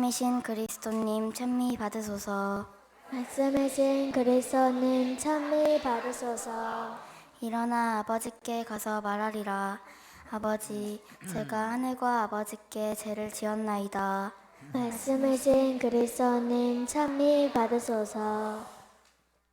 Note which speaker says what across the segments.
Speaker 1: 말씀이신 그리스도님 찬미 받으소서.
Speaker 2: 말씀이신 그리스도님 찬미 받으소서.
Speaker 1: 일어나 아버지께 가서 말하리라. 아버지, 제가 하늘과 아버지께 죄를 지었나이다.
Speaker 2: 말씀이신 그리스도님 찬미 받으소서.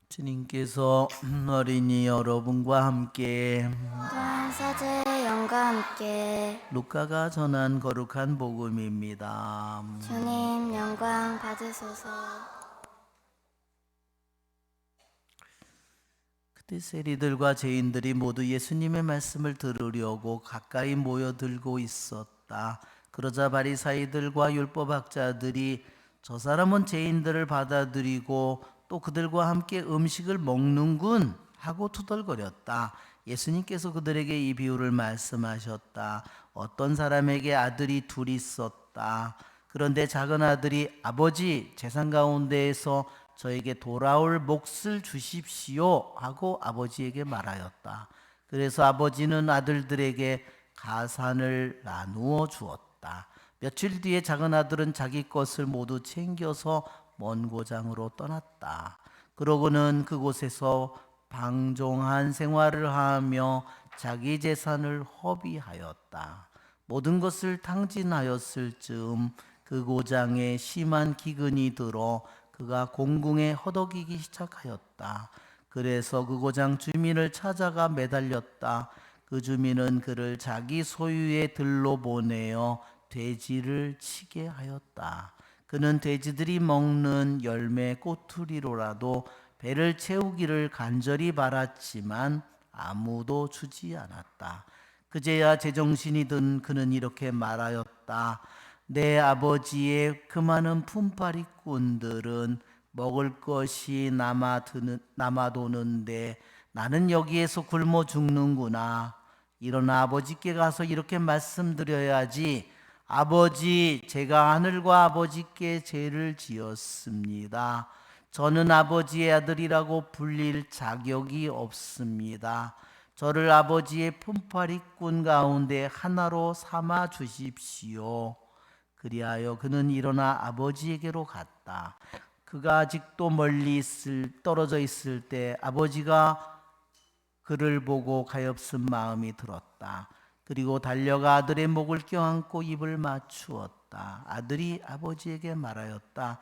Speaker 3: 주님께서 어린이 여러분과 함께
Speaker 1: 또한 사제의 영과 함께
Speaker 3: 루카가 전한 거룩한 복음입니다.
Speaker 1: 주님 영광 받으소서.
Speaker 3: 그때 세리들과 죄인들이 모두 예수님의 말씀을 들으려고 가까이 모여들고 있었다. 그러자 바리사이들과 율법학자들이 저 사람은 죄인들을 받아들이고 또 그들과 함께 음식을 먹는군 하고 투덜거렸다. 예수님께서 그들에게 이 비유를 말씀하셨다. 어떤 사람에게 아들이 둘이 있었다. 그런데 작은 아들이 아버지, 재산 가운데에서 저에게 돌아올 몫을 주십시오 하고 아버지에게 말하였다. 그래서 아버지는 아들들에게 가산을 나누어 주었다. 며칠 뒤에 작은 아들은 자기 것을 모두 챙겨서 먼 고장으로 떠났다. 그러고는 그곳에서 방종한 생활을 하며 자기 재산을 허비하였다. 모든 것을 탕진하였을 즈음 그 고장에 심한 기근이 들어 그가 공궁에 허덕이기 시작하였다. 그래서 그 고장 주민을 찾아가 매달렸다. 그 주민은 그를 자기 소유의 들로 보내어 돼지를 치게 하였다. 그는 돼지들이 먹는 열매 꼬투리로라도 배를 채우기를 간절히 바랐지만 아무도 주지 않았다. 그제야 제정신이 든 그는 이렇게 말하였다. 내 아버지의 그 많은 품팔이꾼들은 먹을 것이 남아도는데 나는 여기에서 굶어 죽는구나. 일어나 아버지께 가서 이렇게 말씀드려야지. 아버지, 제가 하늘과 아버지께 죄를 지었습니다. 저는 아버지의 아들이라고 불릴 자격이 없습니다. 저를 아버지의 품팔이꾼 가운데 하나로 삼아 주십시오. 그리하여 그는 일어나 아버지에게로 갔다. 그가 아직도 멀리 떨어져 있을 때 아버지가 그를 보고 가엾은 마음이 들었다. 그리고 달려가 아들의 목을 껴안고 입을 맞추었다. 아들이 아버지에게 말하였다.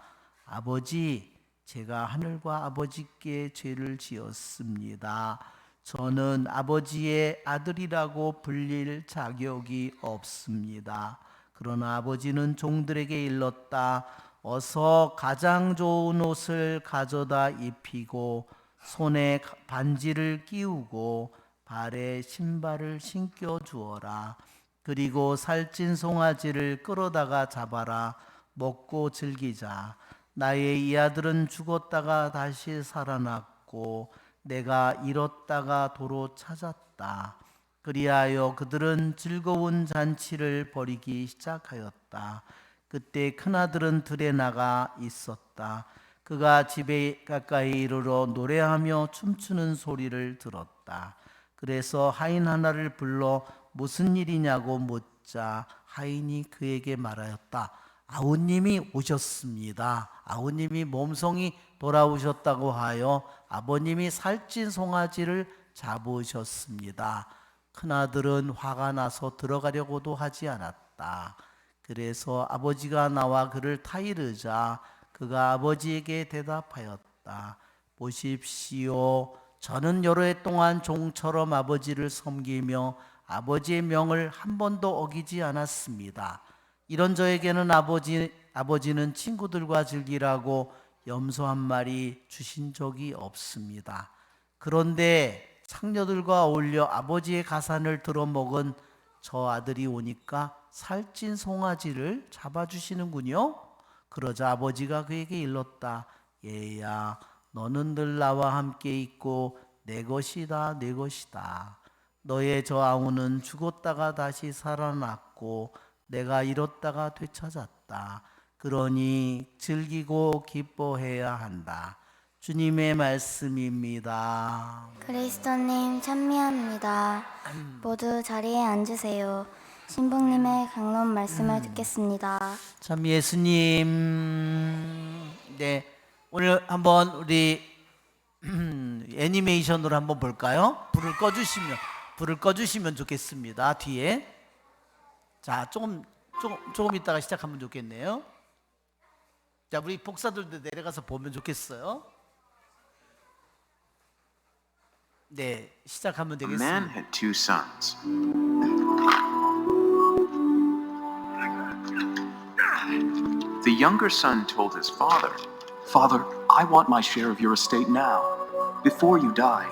Speaker 3: 아버지, 제가 하늘과 아버지께 죄를 지었습니다. 저는 아버지의 아들이라고 불릴 자격이 없습니다. 그러나 아버지는 종들에게 일렀다. 어서 가장 좋은 옷을 가져다 입히고 손에 반지를 끼우고 발에 신발을 신겨 주어라. 그리고 살찐 송아지를 끌어다가 잡아라. 먹고 즐기자. 나의 이 아들은 죽었다가 다시 살아났고 내가 잃었다가 도로 찾았다. 그리하여 그들은 즐거운 잔치를 벌이기 시작하였다. 그때 큰아들은 들에 나가 있었다. 그가 집에 가까이 이르러 노래하며 춤추는 소리를 들었다. 그래서 하인 하나를 불러 무슨 일이냐고 묻자 하인이 그에게 말하였다. 아우님이 오셨습니다. 아우님이 몸성이 돌아오셨다고 하여 아버님이 살찐 송아지를 잡으셨습니다. 큰아들은 화가 나서 들어가려고도 하지 않았다. 그래서 아버지가 나와 그를 타이르자 그가 아버지에게 대답하였다. 보십시오. 저는 여러 해 동안 종처럼 아버지를 섬기며 아버지의 명을 한 번도 어기지 않았습니다. 이런 저에게는 아버지는 친구들과 즐기라고 염소 한 마리 주신 적이 없습니다. 그런데 창녀들과 어울려 아버지의 가산을 들어먹은 저 아들이 오니까 살찐 송아지를 잡아주시는군요. 그러자 아버지가 그에게 일렀다. 얘야, 너는 늘 나와 함께 있고 내 것이다, 내 것이다. 너의 저 아우는 죽었다가 다시 살아났고 내가 잃었다가 되찾았다. 그러니 즐기고 기뻐해야 한다. 주님의 말씀입니다.
Speaker 1: 그리스도님 찬미합니다. 모두 자리에 앉으세요. 신부님의 강론 말씀을 듣겠습니다.
Speaker 3: 참 예수님, 네, 오늘 한번 우리 애니메이션으로 한번 볼까요? 불을 꺼주시면 좋겠습니다. 뒤에. 자, 조금 있다가 시작하면 좋겠네요. 자, 우리 복사들도 내려가서 보면 좋겠어요. 네, 시작하면
Speaker 4: A man
Speaker 3: 되겠습니다.
Speaker 4: had two sons. The younger son told his father,
Speaker 5: Father, I want my share of your estate now, before you die.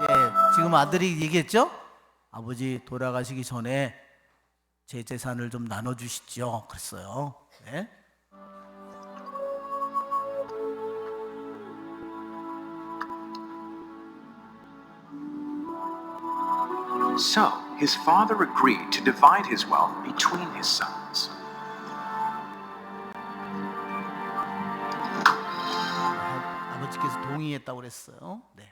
Speaker 3: 네, 지금 아들이 얘기했죠? 아버지 돌아가시기 전에 제 재산을 좀 나눠주시죠. 그랬어요. 네.
Speaker 4: so his father agreed to divide his wealth between his sons.
Speaker 3: 아버지께서 동의했다고 그랬어요. 네.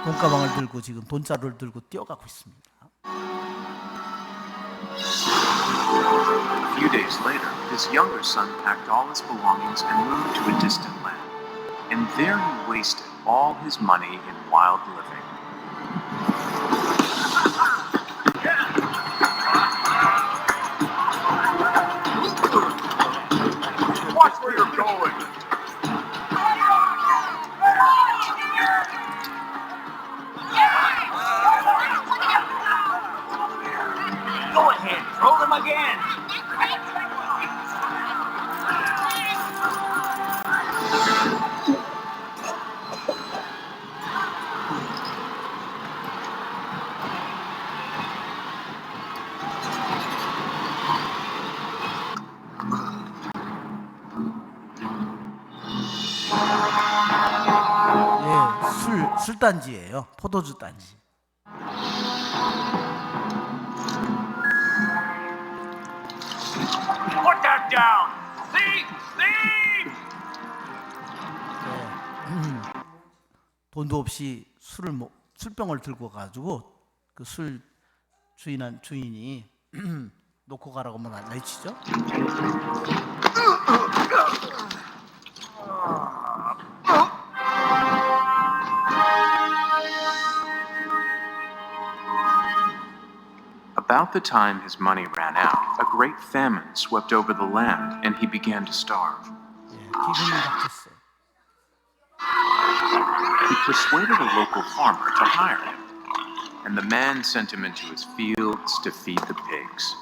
Speaker 3: 돈가방을 들고 지금 돈자루를 들고 뛰어가고 있습니다.
Speaker 4: A few days later, his younger son packed all his belongings and moved to a distant land. And there he wasted all his money in wild living.
Speaker 5: Watch where you're going!
Speaker 6: Go ahead, throw them again.
Speaker 3: 예, 술단지예요. 포도주 단지.
Speaker 6: Put that down. Thief! Thief!
Speaker 3: 돈도 없이 술병을 들고 가지고 그 술 주인이 놓고 가라고만 안 내치죠.
Speaker 4: About the time his money ran out, a great famine swept over the land, and he began to starve.
Speaker 3: 예, 기근이 닥쳤어요.
Speaker 4: He persuaded a local farmer to hire him, and the man sent him into his fields to feed the pigs.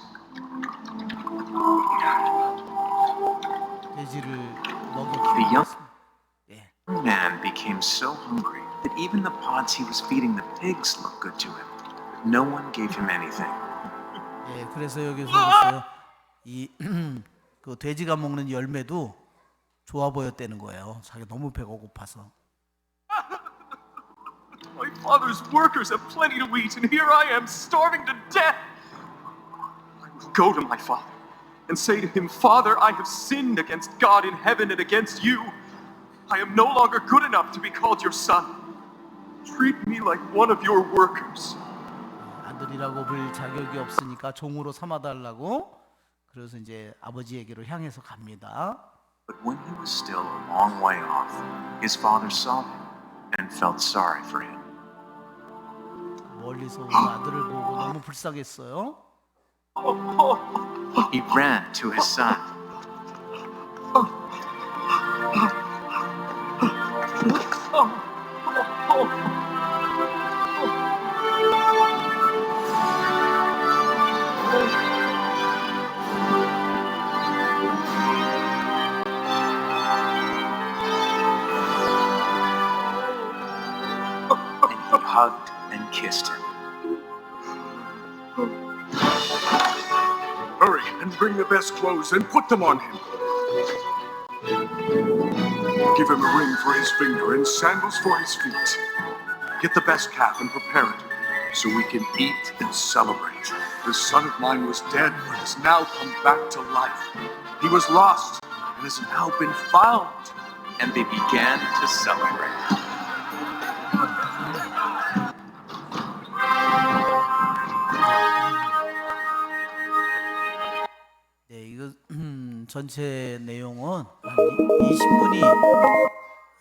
Speaker 3: 돼지를
Speaker 4: The
Speaker 3: 먹여
Speaker 4: young
Speaker 3: 키웠습니다. 예,
Speaker 4: man became so hungry that even the pods he was feeding the pigs looked good to him. No one gave him anything.
Speaker 3: 예, 그래서 여기서 보세요. 그 돼지가 먹는 열매도 좋아 보였다는 거예요. 자기가 너무 배가 고파서.
Speaker 5: My father's workers have plenty to eat, and here I am starving to death. I will go to my father and say to him, Father, I have sinned against God in heaven and against you. I am no longer good enough to be called your son. Treat me like one of your workers.
Speaker 3: 아들이라고 불 자격이 없으니까 종으로 삼아달라고. 그래서 이제 아버지에게로 향해서 갑니다.
Speaker 4: But when he was still a long way off, his father saw him and felt sorry for him.
Speaker 3: 멀리서 온 아들을 보고 너무 불쌍했어요.
Speaker 4: He ran to his son. And he hugged and kissed him.
Speaker 5: Hurry and bring the best clothes and put them on him. Give him a ring for his finger and sandals for his feet. Get the best calf and prepare it so we can eat and celebrate. This son of mine was dead but has now come back to life. He was lost and has now been found.
Speaker 4: and they began to celebrate.
Speaker 3: 네, 이거 전체 내용은 한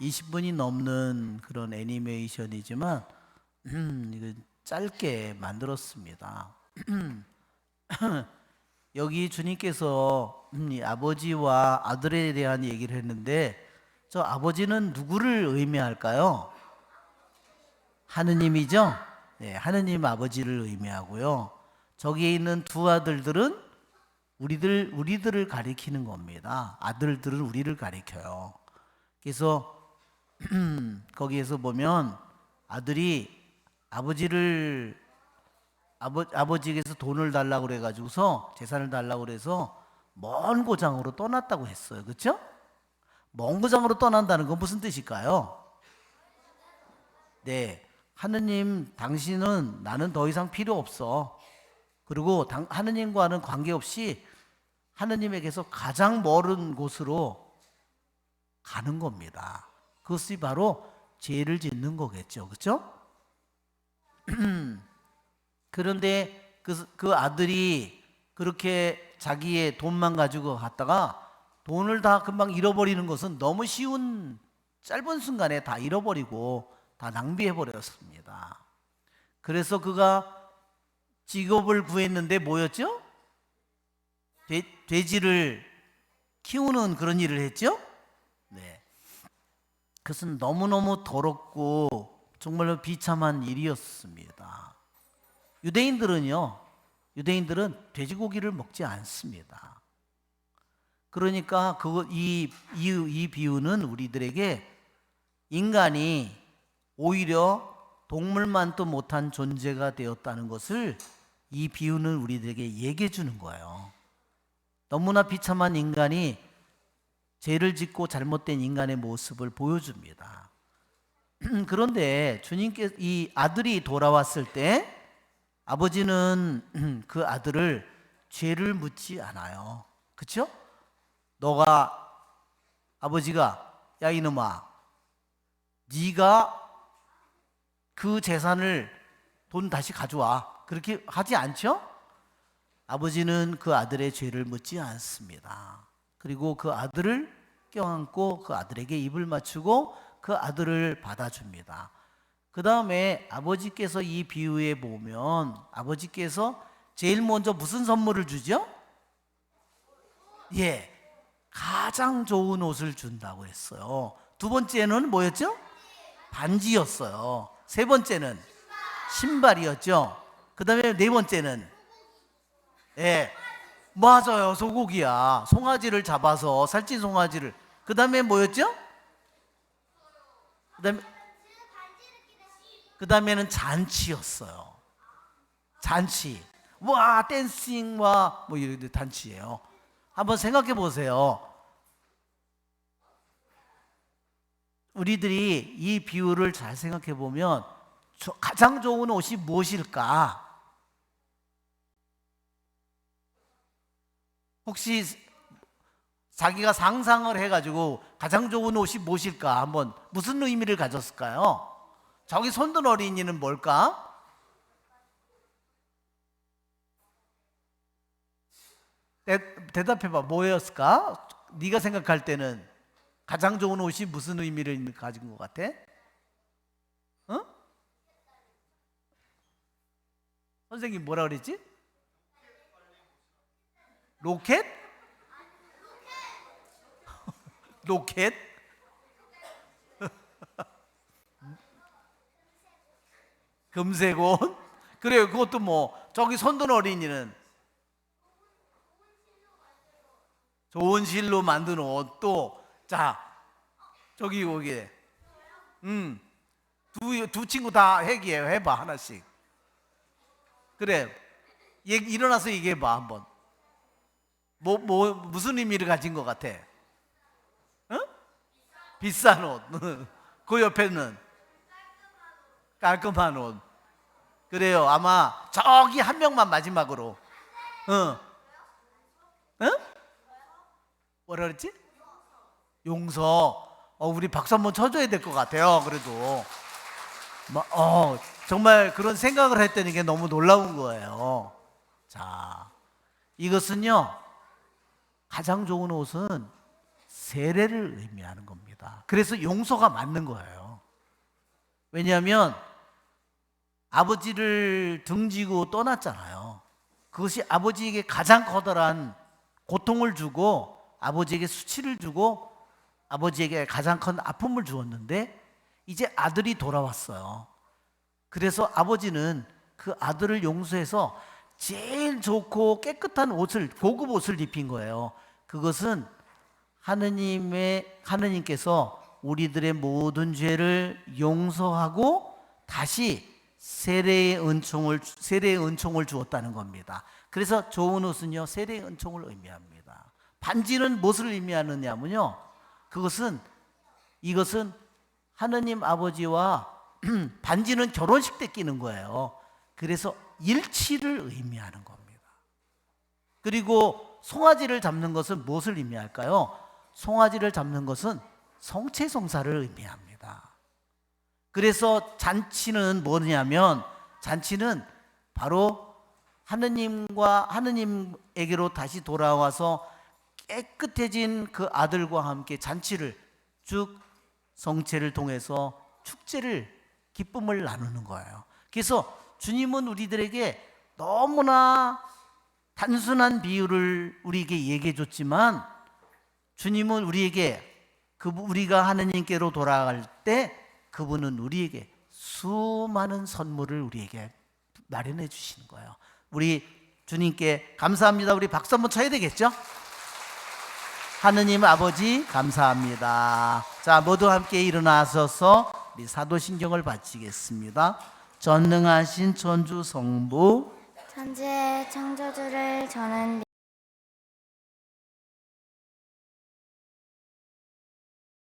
Speaker 3: 20분이 넘는 그런 애니메이션이지만 이거 짧게 만들었습니다. 여기 주님께서 이 아버지와 아들에 대한 얘기를 했는데 저 아버지는 누구를 의미할까요? 하느님이죠? 네, 하느님 아버지를 의미하고요. 저기에 있는 두 아들들은 우리들을 가리키는 겁니다. 아들들은 우리를 가리켜요. 그래서 거기에서 보면 아들이 아버지에게서 돈을 달라고 그래가지고서 재산을 달라고 그래서 먼 고장으로 떠났다고 했어요. 그렇죠? 먼 고장으로 떠난다는 건 무슨 뜻일까요? 네, 하느님 당신은 나는 더 이상 필요 없어. 그리고 하느님과는 관계없이 하느님에게서 가장 멀은 곳으로 가는 겁니다. 그것이 바로 죄를 짓는 거겠죠. 그렇죠? 그런데 그 아들이 그렇게 자기의 돈만 가지고 갔다가 돈을 다 금방 잃어버리는 것은 너무 쉬운 짧은 순간에 다 잃어버리고 다 낭비해 버렸습니다. 그래서 그가 직업을 구했는데 뭐였죠? 돼지를 키우는 그런 일을 했죠? 네. 그것은 너무너무 더럽고 정말로 비참한 일이었습니다. 유대인들은 돼지고기를 먹지 않습니다. 그러니까 이 비유는 우리들에게 인간이 오히려 동물만도 못한 존재가 되었다는 것을 이 비유는 우리들에게 얘기해 주는 거예요. 너무나 비참한 인간이 죄를 짓고 잘못된 인간의 모습을 보여줍니다. 그런데 주님께 이 아들이 돌아왔을 때 아버지는 그 아들을 죄를 묻지 않아요. 그렇죠? 아버지가 야 이놈아 네가 그 재산을 돈 다시 가져와 그렇게 하지 않죠? 아버지는 그 아들의 죄를 묻지 않습니다. 그리고 그 아들을 껴안고 그 아들에게 입을 맞추고 그 아들을 받아줍니다. 그 다음에 아버지께서 이 비유에 보면 아버지께서 제일 먼저 무슨 선물을 주죠? 예, 가장 좋은 옷을 준다고 했어요. 두 번째는 뭐였죠? 반지였어요. 세 번째는 신발이었죠. 그 다음에 네 번째는 맞아요, 소고기야. 송아지를 잡아서 살찐 송아지를. 그 다음에 뭐였죠? 그 다음에는 잔치였어요. 잔치. 와, 댄싱, 와, 뭐 이런 잔치예요. 한번 생각해 보세요. 우리들이 이 비유를 잘 생각해 보면 가장 좋은 옷이 무엇일까? 혹시 자기가 상상을 해가지고 가장 좋은 옷이 무엇일까? 한번 무슨 의미를 가졌을까요? 저기 손든 어린이는 뭘까? 대답해봐. 뭐였을까? 네가 생각할 때는 가장 좋은 옷이 무슨 의미를 가진 것 같아? 어? 선생님 뭐라 그랬지? 로켓? 로켓? 금색옷? 그래요. 그것도 뭐 저기 손든 어린이는 좋은 실로 만든 옷. 또 자 저기 여기 두 친구 다 얘기해. 해봐 하나씩. 그래 일어나서 얘기해봐 한번. 무슨 의미를 가진 것 같아? 어? 비싼 옷. 그 옆에는 깔끔한 옷. 그래요. 아마 저기 한 명만 마지막으로. 뭐라 그랬지? 용서. 우리 박수 한번 쳐줘야 될 것 같아요. 그래도 정말 그런 생각을 했더니 이게 너무 놀라운 거예요. 자, 이것은요, 가장 좋은 옷은 세례를 의미하는 겁니다. 그래서 용서가 맞는 거예요. 왜냐하면 아버지를 등지고 떠났잖아요. 그것이 아버지에게 가장 커다란 고통을 주고 아버지에게 수치를 주고 아버지에게 가장 큰 아픔을 주었는데 이제 아들이 돌아왔어요. 그래서 아버지는 그 아들을 용서해서 제일 좋고 깨끗한 옷을, 고급 옷을 입힌 거예요. 그것은 하느님께서 우리들의 모든 죄를 용서하고 다시 세례의 은총을 주었다는 겁니다. 그래서 좋은 옷은요, 세례의 은총을 의미합니다. 반지는 무엇을 의미하느냐면요, 이것은 하느님 아버지와 반지는 결혼식 때 끼는 거예요. 그래서 일치를 의미하는 겁니다. 그리고 송아지를 잡는 것은 무엇을 의미할까요? 송아지를 잡는 것은 성체성사를 의미합니다. 그래서 잔치는 뭐냐면, 잔치는 바로 하느님에게로 다시 돌아와서 깨끗해진 그 아들과 함께 잔치를 쭉 성체를 통해서 축제를, 기쁨을 나누는 거예요. 그래서 주님은 우리들에게 너무나 단순한 비유를 우리에게 얘기해 줬지만, 주님은 우리가 하느님께로 돌아갈 때 그분은 우리에게 수많은 선물을 우리에게 마련해 주시는 거예요. 우리 주님께 감사합니다. 우리 박수 한번 쳐야 되겠죠? 하느님 아버지 감사합니다. 자, 모두 함께 일어나셔서 우리 사도신경을 바치겠습니다. 전능하신 천주 성부
Speaker 1: 천지의 창조주를 저는